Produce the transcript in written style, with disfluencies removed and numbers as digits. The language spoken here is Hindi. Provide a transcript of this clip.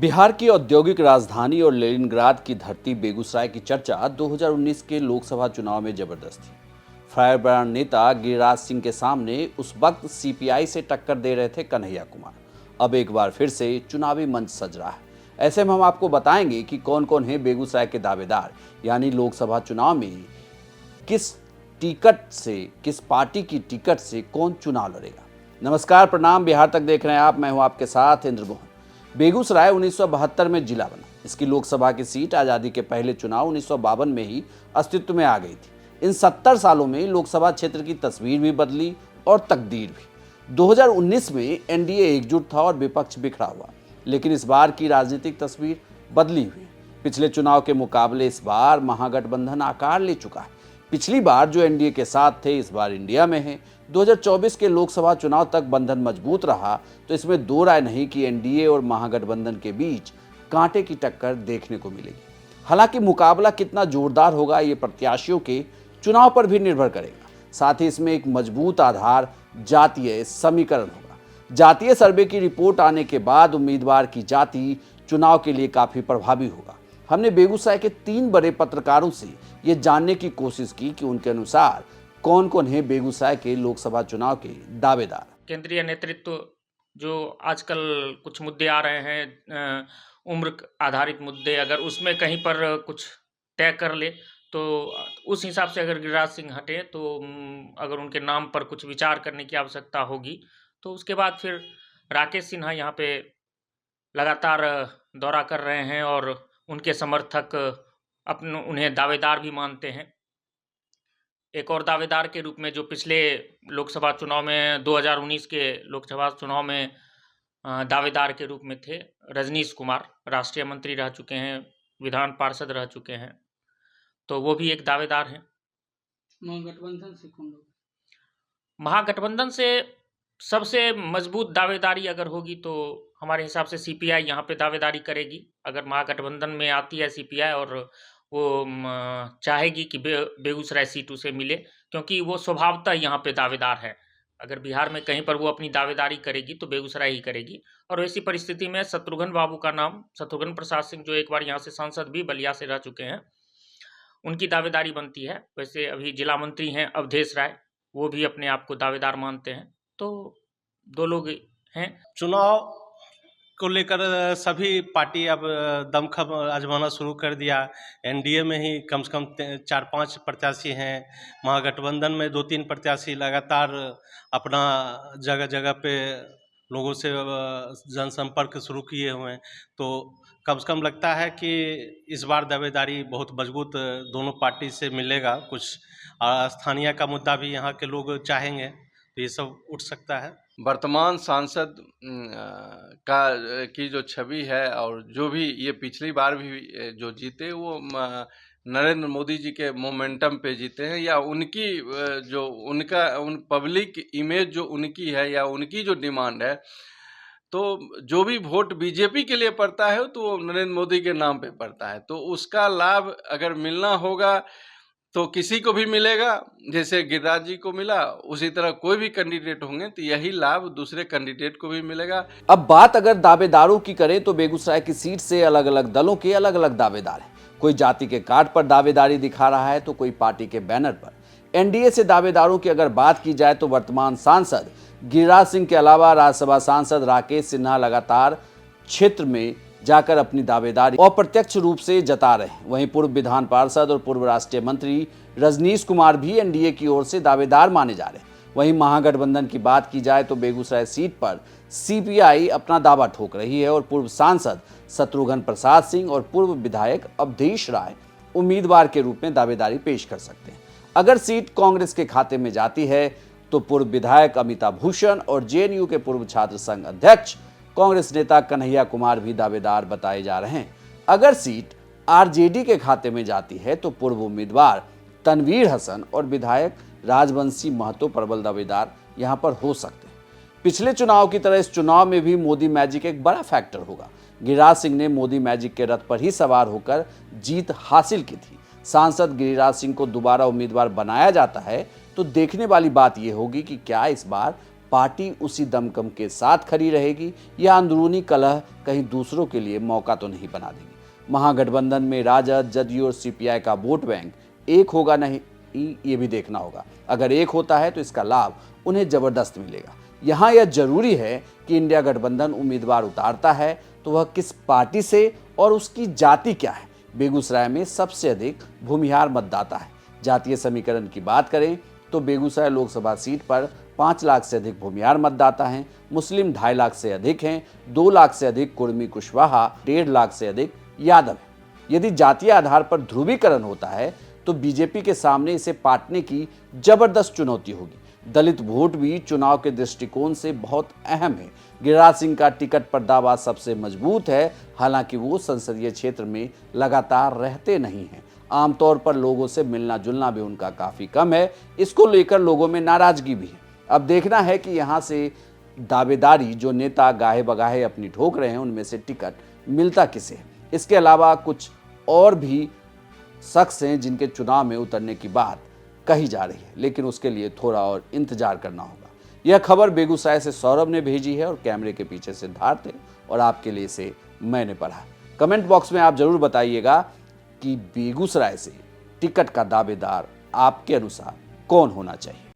बिहार की औद्योगिक राजधानी और लेनिनग्राद की धरती बेगूसराय की चर्चा 2019 के लोकसभा चुनाव में जबरदस्त थी। फायरब्रांड नेता गिरिराज सिंह के सामने उस वक्त सीपीआई से टक्कर दे रहे थे कन्हैया कुमार। अब एक बार फिर से चुनावी मंच सज रहा है। ऐसे में हम आपको बताएंगे कि कौन कौन है बेगूसराय के दावेदार, यानी लोकसभा चुनाव में किस टिकट से, किस पार्टी की टिकट से कौन चुनाव लड़ेगा। नमस्कार, प्रणाम, बिहार तक देख रहे हैं आप। मैं हूं आपके साथ इंद्र मोहन। बेगूसराय 1972 में जिला बना। इसकी लोकसभा की सीट आज़ादी के पहले चुनाव 1952 में ही अस्तित्व में आ गई थी। इन 70 सालों में लोकसभा क्षेत्र की तस्वीर भी बदली और तकदीर भी। 2019 में एनडीए एकजुट था और विपक्ष बिखरा हुआ, लेकिन इस बार की राजनीतिक तस्वीर बदली हुई। पिछले चुनाव के मुकाबले इस बार महागठबंधन आकार ले चुका है। पिछली बार जो एनडीए के साथ थे, इस बार इंडिया में है। 2024 के लोकसभा चुनाव तक बंधन मजबूत रहा, तो इसमें दो राय नहीं कि एनडीए और महागठबंधन के बीच कांटे की टक्कर देखने को मिलेगी। हालांकि मुकाबला कितना जोरदार होगा, ये प्रत्याशियों के चुनाव पर भी निर्भर करेगा। साथ ही इसमें एक मजबूत आधार जातीय समीकरण होगा। जातीय सर्वे की रिपोर्ट आने के बाद उम्मीदवार की जाति चुनाव के लिए काफी प्रभावी होगा। हमने बेगूसराय के 3 बड़े पत्रकारों से ये जानने की कोशिश की कि उनके अनुसार कौन कौन है बेगूसराय के लोकसभा चुनाव के दावेदार। केंद्रीय नेतृत्व जो आजकल कुछ मुद्दे आ रहे हैं, उम्र आधारित मुद्दे, अगर उसमें कहीं पर कुछ तय कर ले तो उस हिसाब से अगर गिरिराज सिंह हटे तो अगर उनके नाम पर कुछ विचार करने की आवश्यकता होगी, तो उसके बाद फिर राकेश सिन्हा यहाँ पे लगातार दौरा कर रहे हैं और उनके समर्थक उन्हें दावेदार भी मानते हैं। एक और दावेदार के रूप में जो पिछले लोकसभा चुनाव में 2019 के लोकसभा चुनाव में दावेदार के रूप में थे, रजनीश कुमार, राष्ट्रीय मंत्री रह चुके हैं, विधान पार्षद रह चुके हैं, तो वो भी एक दावेदार हैं। महागठबंधन से कौन लोग? महागठबंधन से सबसे मजबूत दावेदारी अगर होगी तो हमारे हिसाब से सीपीआई यहाँ पे दावेदारी करेगी। अगर महागठबंधन में आती है सीपीआई और वो चाहेगी कि बेगूसराय सीट उसे मिले, क्योंकि वो स्वभावतः यहाँ पे दावेदार है। अगर बिहार में कहीं पर वो अपनी दावेदारी करेगी तो बेगूसराय ही करेगी। और ऐसी परिस्थिति में शत्रुघ्न बाबू का नाम, शत्रुघ्न प्रसाद सिंह, जो एक बार यहाँ से सांसद भी बलिया से रह चुके हैं, उनकी दावेदारी बनती है। वैसे अभी जिला मंत्री हैं अवधेश राय, वो भी अपने आप को दावेदार मानते हैं। तो 2 लोग हैं। चुनाव को लेकर सभी पार्टी अब दमखम आजमाना शुरू कर दिया। एनडीए में ही कम से कम 4-5 प्रत्याशी हैं, महागठबंधन में 2-3 प्रत्याशी लगातार अपना जगह जगह पे लोगों से जनसंपर्क शुरू किए हुए हैं। तो कम से कम लगता है कि इस बार दावेदारी बहुत मजबूत दोनों पार्टी से मिलेगा। कुछ स्थानीय का मुद्दा भी यहाँ के लोग चाहेंगे, तो ये सब उठ सकता है। वर्तमान सांसद की जो छवि है और जो भी ये पिछली बार भी जो जीते वो नरेंद्र मोदी जी के मोमेंटम पे जीते हैं, या उनकी जो उन पब्लिक इमेज जो उनकी है या उनकी जो डिमांड है, तो जो भी वोट बीजेपी के लिए पड़ता है तो वो नरेंद्र मोदी के नाम पे पड़ता है। तो उसका लाभ अगर मिलना होगा तो किसी को भी मिलेगा, जैसे गिरिराज जी को मिला, उसी तरह कोई भी कैंडिडेट होंगे तो यही लाभ दूसरे कैंडिडेट को भी मिलेगा। अब बात अगर दावेदारों की करें तो बेगूसराय की सीट से अलग अलग दलों के अलग अलग दावेदार हैं। कोई जाति के कार्ड पर दावेदारी दिखा रहा है तो कोई पार्टी के बैनर पर। एनडीए से दावेदारों की अगर बात की जाए तो वर्तमान सांसद गिरिराज सिंह के अलावा राज्यसभा सांसद राकेश सिन्हा लगातार क्षेत्र में जाकर अपनी दावेदारी अप्रत्यक्ष रूप से जता रहे हैं। वहीं पूर्व विधान पार्षद और पूर्व राष्ट्रीय मंत्री रजनीश कुमार भी एनडीए की ओर से दावेदार माने जा रहे हैं। वहीं महागठबंधन की बात की जाए तो बेगूसराय सीट पर सीपीआई अपना दावा ठोक रही है और पूर्व सांसद शत्रुघ्न प्रसाद सिंह और पूर्व विधायक अवधेश राय उम्मीदवार के रूप में दावेदारी पेश कर सकते हैं। अगर सीट कांग्रेस के खाते में जाती है तो पूर्व विधायक अमिताभ भूषण और जेएनयू के पूर्व छात्र संघ अध्यक्ष कांग्रेस नेता कन्हैया कुमार भी दावेदार बताए जा रहे हैं। अगर सीट आरजेडी के खाते में जाती है तो पूर्व उम्मीदवार तनवीर हसन और विधायक राजवंशी महतो प्रबल दावेदार यहां पर हो सकते हैं। पिछले चुनाव की तरह इस चुनाव में भी मोदी मैजिक एक बड़ा फैक्टर होगा। गिरिराज सिंह ने मोदी मैजिक के रथ पर ही सवार होकर जीत हासिल की थी। सांसद गिरिराज सिंह को दोबारा उम्मीदवार बनाया जाता है तो देखने वाली बात यह होगी कि क्या इस बार पार्टी उसी दमखम के साथ खड़ी रहेगी या अंदरूनी कलह कहीं दूसरों के लिए मौका तो नहीं बना देगी। महागठबंधन में राजद, जदयू और सीपीआई का वोट बैंक एक होगा नहीं, ये भी देखना होगा। अगर एक होता है तो इसका लाभ उन्हें जबरदस्त मिलेगा। यहाँ यह जरूरी है कि इंडिया गठबंधन उम्मीदवार उतारता है तो वह किस पार्टी से और उसकी जाति क्या है। बेगूसराय में सबसे अधिक भूमिहार मतदाता है। जातीय समीकरण की बात करें तो बेगूसराय लोकसभा सीट पर 5 लाख से अधिक भूमिहार मतदाता हैं। मुस्लिम 2.5 लाख से अधिक हैं। 2 लाख से अधिक कुर्मी कुशवाहा, 1.5 लाख से अधिक यादव हैं। यदि जातीय आधार पर ध्रुवीकरण होता है तो बीजेपी के सामने इसे पाटने की जबरदस्त चुनौती होगी। दलित वोट भी चुनाव के दृष्टिकोण से बहुत अहम है। गिरिराज सिंह का टिकट पर दावा सबसे मजबूत है, हालांकि वो संसदीय क्षेत्र में लगातार रहते नहीं हैं। आमतौर पर लोगों से मिलना जुलना भी उनका काफी कम है। इसको लेकर लोगों में नाराजगी भी है। अब देखना है कि यहाँ से दावेदारी जो नेता गाहे बगाहे अपनी ठोक रहे हैं उनमें से टिकट मिलता किसे है। इसके अलावा कुछ और भी शख्स हैं जिनके चुनाव में उतरने की बात कही जा रही है, लेकिन उसके लिए थोड़ा और इंतजार करना होगा। यह खबर बेगूसराय से सौरभ ने भेजी है और कैमरे के पीछे सिद्धार्थ है और आपके लिए इसे मैंने पढ़ा। कमेंट बॉक्स में आप जरूर बताइएगा कि बेगूसराय से टिकट का दावेदार आपके अनुसार कौन होना चाहिए।